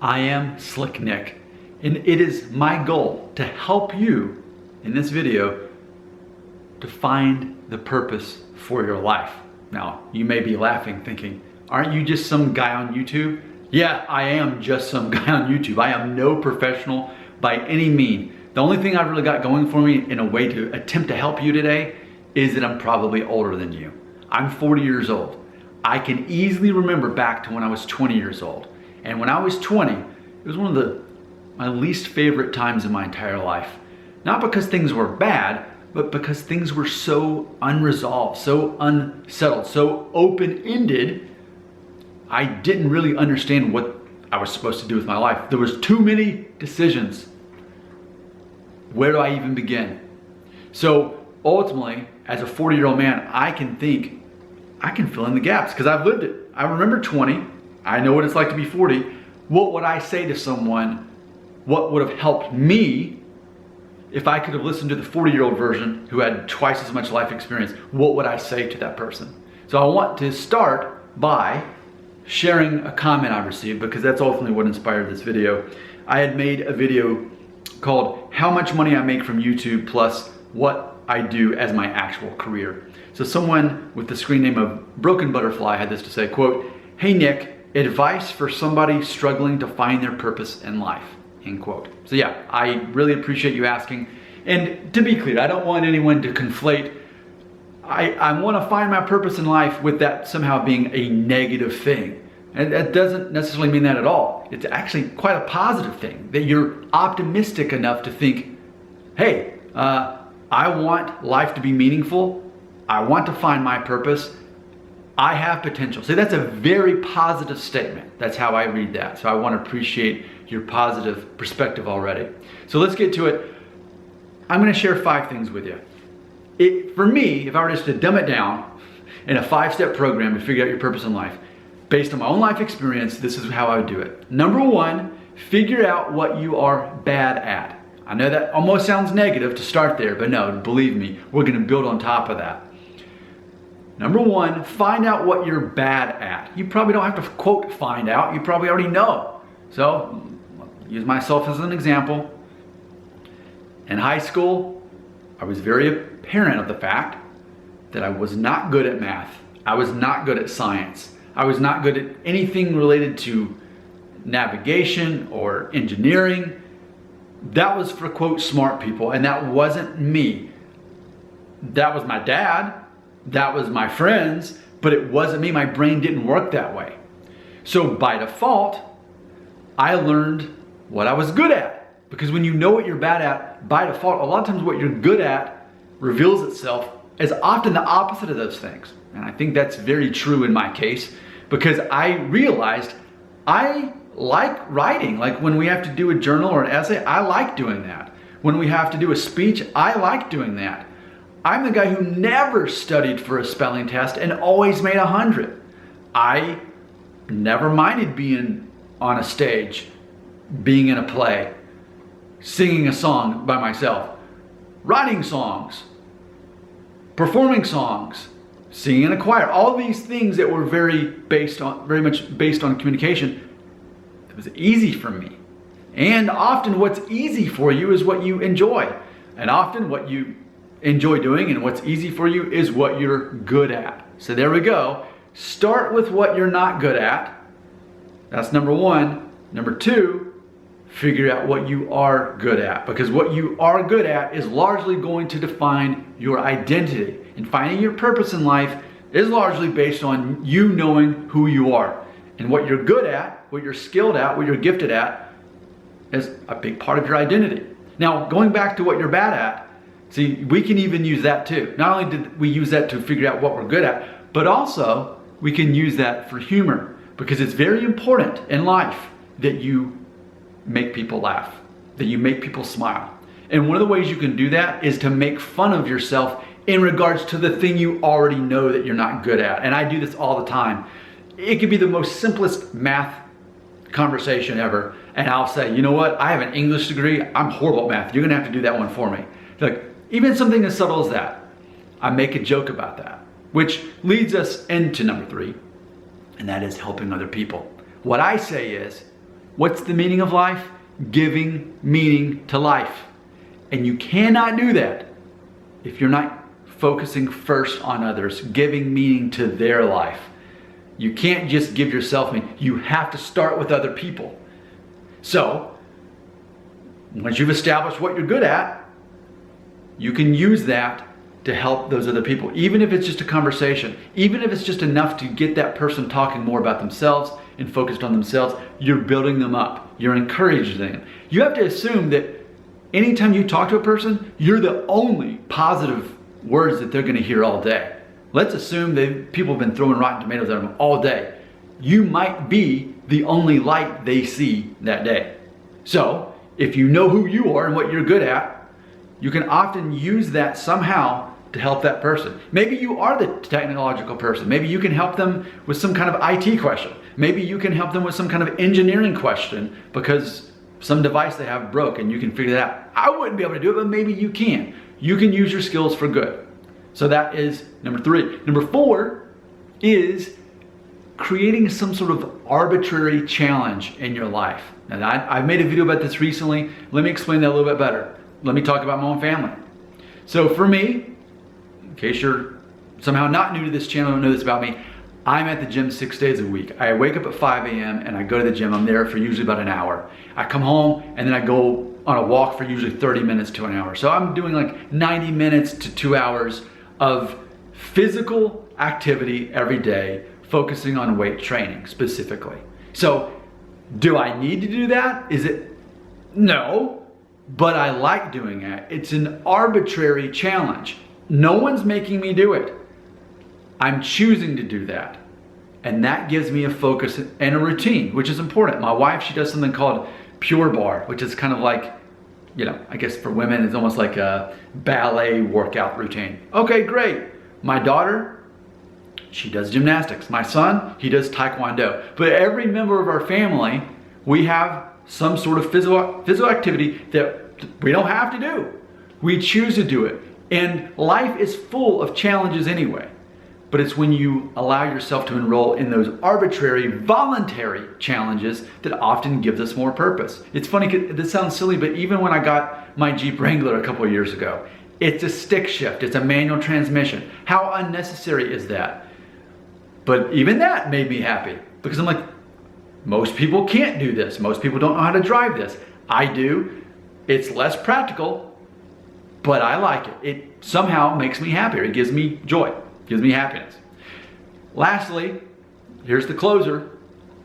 I am Slick Nick, and it is my goal to help you in this video to find the purpose for your life. Now, you may be laughing thinking, aren't you just some guy on YouTube? Yeah, I am just some guy on YouTube. I am no professional by any means. The only thing I've really got going for me in a way to attempt to help you today is that I'm probably older than you. I'm 40 years old. I can easily remember back to when I was 20 years old. And when I was 20, it was one of my least favorite times in my entire life. Not because things were bad, but because things were so unresolved, so unsettled, so open-ended, I didn't really understand what I was supposed to do with my life. There was too many decisions. Where do I even begin? So ultimately, as a 40-year-old man, I can fill in the gaps because I've lived it. I remember 20. I know what it's like to be 40. What would I say to someone? What would have helped me if I could have listened to the 40-year-old version who had twice as much life experience? What would I say to that person? So I want to start by sharing a comment I received because that's ultimately what inspired this video. I had made a video called How Much Money I Make from YouTube Plus What I Do as My Actual Career. So someone with the screen name of Broken Butterfly had this to say, quote, "Hey Nick, advice for somebody struggling to find their purpose in life," end quote. So yeah, I really appreciate you asking. And to be clear, I don't want anyone to conflate, I want to find my purpose in life with that somehow being a negative thing. And that doesn't necessarily mean that at all. It's actually quite a positive thing, that you're optimistic enough to think, hey, I want life to be meaningful. I want to find my purpose. I have potential. So that's a very positive statement. That's how I read that. So I want to appreciate your positive perspective already. So let's get to it. I'm going to share 5 things with you. For me, if I were just to dumb it down in a 5-step program to figure out your purpose in life, based on my own life experience, this is how I would do it. Number 1, figure out what you are bad at. I know that almost sounds negative to start there, but no, believe me, we're going to build on top of that. Number 1, find out what you're bad at. You probably don't have to quote find out, you probably already know. So, use myself as an example. In high school, I was very apparent of the fact that I was not good at math. I was not good at science. I was not good at anything related to navigation or engineering. That was for quote smart people, and that wasn't me. That was my dad. That was my friends, but it wasn't me. My brain didn't work that way. So by default, I learned what I was good at. Because when you know what you're bad at, by default, a lot of times what you're good at reveals itself as often the opposite of those things. And I think that's very true in my case because I realized I like writing. Like when we have to do a journal or an essay, I like doing that. When we have to do a speech, I like doing that. I'm the guy who never studied for a spelling test and always made 100. I never minded being on a stage, being in a play, singing a song by myself, writing songs, performing songs, singing in a choir. All these things that were very much based on communication. It was easy for me. And often what's easy for you is what you enjoy. And often what you enjoy doing and what's easy for you is what you're good at. So there we go. Start with what you're not good at. That's number 1. Number 2, figure out what you are good at, because what you are good at is largely going to define your identity. And finding your purpose in life is largely based on you knowing who you are. And what you're good at, what you're skilled at, what you're gifted at is a big part of your identity. Now, going back to what you're bad at, see, we can even use that too. Not only did we use that to figure out what we're good at, but also we can use that for humor, because it's very important in life that you make people laugh, that you make people smile. And one of the ways you can do that is to make fun of yourself in regards to the thing you already know that you're not good at. And I do this all the time. It could be the most simplest math conversation ever. And I'll say, you know what? I have an English degree. I'm horrible at math. You're gonna have to do that one for me. Like, even something as subtle as that, I make a joke about that, which leads us into number 3, and that is helping other people. What I say is, What's the meaning of life? Giving meaning to life. And you cannot do that if you're not focusing first on others, giving meaning to their life. You can't just give yourself meaning. You have to start with other people. So, once you've established what you're good at, you can use that to help those other people. Even if it's just a conversation, even if it's just enough to get that person talking more about themselves and focused on themselves, you're building them up. You're encouraging them. You have to assume that anytime you talk to a person, you're the only positive words that they're going to hear all day. Let's assume that people have been throwing rotten tomatoes at them all day. You might be the only light they see that day. So, if you know who you are and what you're good at, you can often use that somehow to help that person. Maybe you are the technological person. Maybe you can help them with some kind of IT question. Maybe you can help them with some kind of engineering question because some device they have broke and you can figure that out. I wouldn't be able to do it, but maybe you can. You can use your skills for good. So that is number 3. Number 4 is creating some sort of arbitrary challenge in your life. And I've made a video about this recently. Let me explain that a little bit better. Let me talk about my own family. So for me, in case you're somehow not new to this channel, don't know this about me, I'm at the gym 6 days a week. I wake up at 5 a.m. and I go to the gym. I'm there for usually about an hour. I come home and then I go on a walk for usually 30 minutes to an hour. So I'm doing like 90 minutes to 2 hours of physical activity every day, focusing on weight training specifically. So do I need to do that? No, but I like doing it. It's an arbitrary challenge. No one's making me do it. I'm choosing to do that. And that gives me a focus and a routine, which is important. My wife, she does something called Pure Barre, which is kind of like, I guess for women, it's almost like a ballet workout routine. Okay, great. My daughter, she does gymnastics. My son, he does taekwondo. But every member of our family, we have some sort of physical activity that we don't have to do. We choose to do it. And life is full of challenges anyway. But it's when you allow yourself to enroll in those arbitrary, voluntary challenges that often gives us more purpose. It's funny, this sounds silly, but even when I got my Jeep Wrangler a couple of years ago, it's a stick shift, it's a manual transmission. How unnecessary is that? But even that made me happy because I'm like, most people can't do this. Most people don't know how to drive this. I do. It's less practical, but I like it. It somehow makes me happier. It gives me joy. Gives me happiness. Lastly, here's the closer.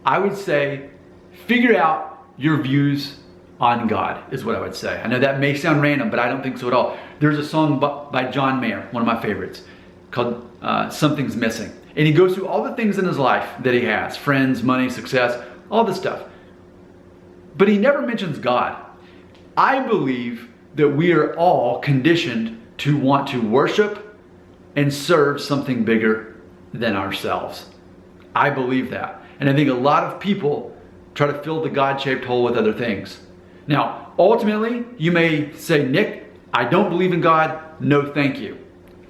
I would say figure out your views on God is what I would say. I know that may sound random, but I don't think so at all. There's a song by John Mayer, one of my favorites, called Something's Missing. And he goes through all the things in his life that he has, friends, money, success, all this stuff. But he never mentions God. I believe that we are all conditioned to want to worship and serve something bigger than ourselves. I believe that. And I think a lot of people try to fill the God-shaped hole with other things. Now, ultimately, you may say, Nick, I don't believe in God. No, thank you.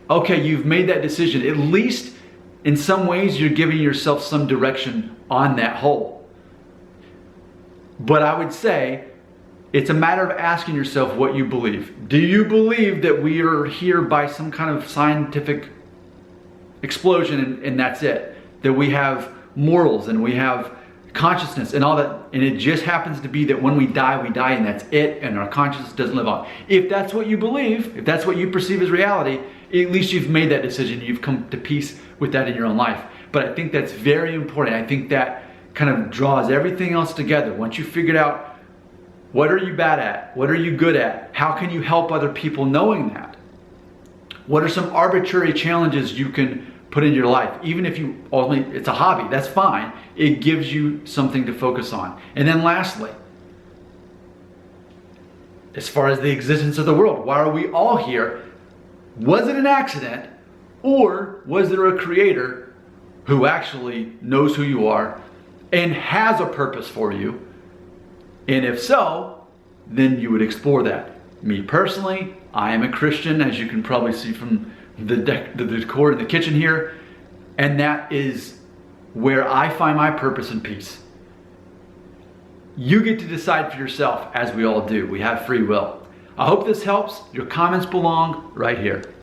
Okay, you've made that decision. At least in some ways, you're giving yourself some direction on that hole. But I would say, it's a matter of asking yourself what you believe. Do you believe that we are here by some kind of scientific explosion and that's it? That we have morals and we have consciousness and all that, and it just happens to be that when we die and that's it, and our consciousness doesn't live on. If that's what you believe, if that's what you perceive as reality, at least you've made that decision. You've come to peace with that in your own life. But I think that's very important. I think that kind of draws everything else together. Once you figured out what are you bad at? What are you good at? How can you help other people knowing that? What are some arbitrary challenges you can put in your life? Even if it's a hobby, that's fine. It gives you something to focus on. And then lastly, as far as the existence of the world, why are we all here? Was it an accident, or was there a creator who actually knows who you are and has a purpose for you? And if so, then you would explore that. Me personally, I am a Christian, as you can probably see from the decor in the kitchen here. And that is where I find my purpose and peace. You get to decide for yourself, as we all do. We have free will. I hope this helps. Your comments belong right here.